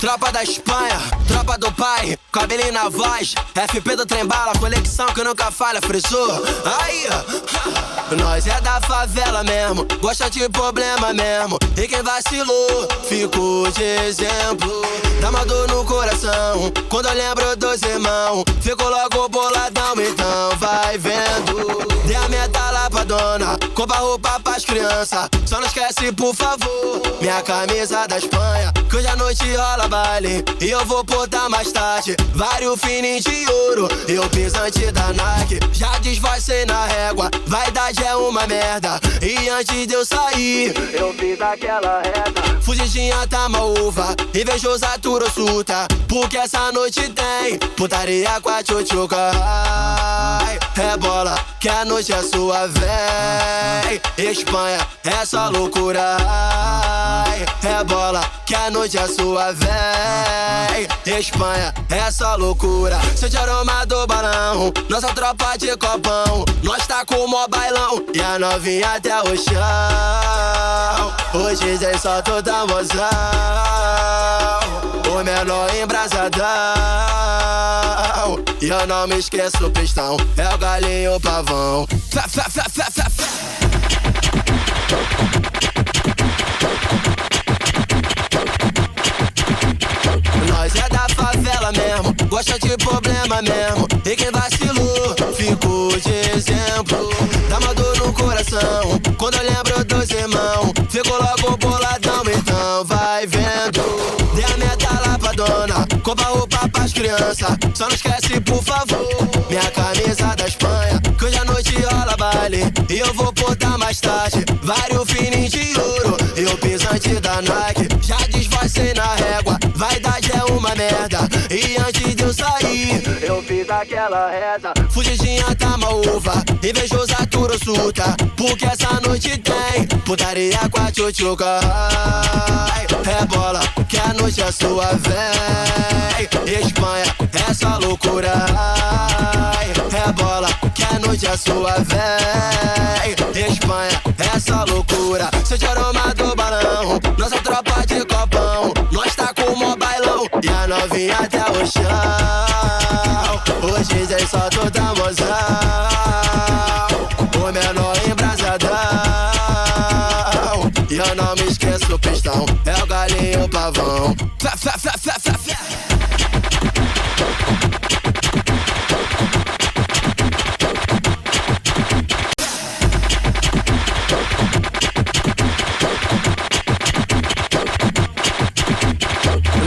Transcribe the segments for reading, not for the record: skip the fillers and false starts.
Tropa da Espanha, tropa do pai, cabelinho na voz, FP do trem-bala, conexão que nunca falha, frisou. Aí, nós é da favela mesmo, gosta de problema mesmo. E quem vacilou, ficou de exemplo. Dá uma dor no coração, quando eu lembro dos irmãos. Fico logo boladão, então vai vendo. Dê a meta lá pra dona, compra roupa pras crianças. Só não esquece, por favor, minha camisa da Espanha, que hoje à noite rola baile e eu vou botar mais tarde. Vários fininhos de ouro e o pisante da Nike. Já desvacei na régua, vaidade é uma merda. E antes de eu sair, eu fiz aquela reta. Fugidinha tá uma uva, invejosa surta, porque essa noite tem putaria com a tchutchuca. Ai, rebola, que a noite é sua, véi. Espanha, é só loucura. Ai, rebola, que a noite é sua, véi. Espanha, é só loucura. Sente aroma do balão, nossa tropa de copão. Nós tá com o mó bailão e a novinha até o chão. Hoje tem só toda mozão, o menor embrasadão. E eu não me esqueço o pistão, é o galinho o pavão. Fé, fé, fé, fé, fé, fé. Nós é da favela mesmo, gosta de problema mesmo. E quem vacilou, ficou de exemplo. Dá uma dor no coração, quando eu lembro dos irmãos. Fico logo boladão, então vai vendo. Dê a meta lá pra dona, compra roupa pras crianças. Só não esquece, por favor, minha camisa da Espanha, que hoje à noite rola baile e eu vou botar mais tarde. Vários fininhos de ouro e o pisante da Nike. Já desvacei na régua, vaidade é uma merda. E antes de eu sair, eu fiz aquela reza. Fugidinha tá uma uva, invejosa surta, porque essa noite tem putaria com a tchutchuca. Ai, rebola, que a noite é sua, véi. Espanha, é só loucura. Ai, rebola, que a noite é sua, véi. Espanha, é só loucura. Sente aroma do balão, nossa tropa de copão. Nós tá com o mó bailão e a novinha até o chão. Hoje tem só toda mozão, o menor embrasadão. E eu não me esqueço o pistão, é o galinho o pavão. Fé, fé, fé, fé, fé, fé.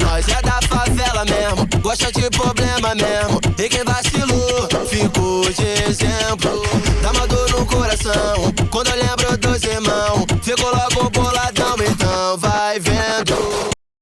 Nós é da favela mesmo, gosta de problema mesmo. E quem vacilou, ficou de exemplo. Dá uma dor no coração, quando eu lembro dos irmãos. Fico logo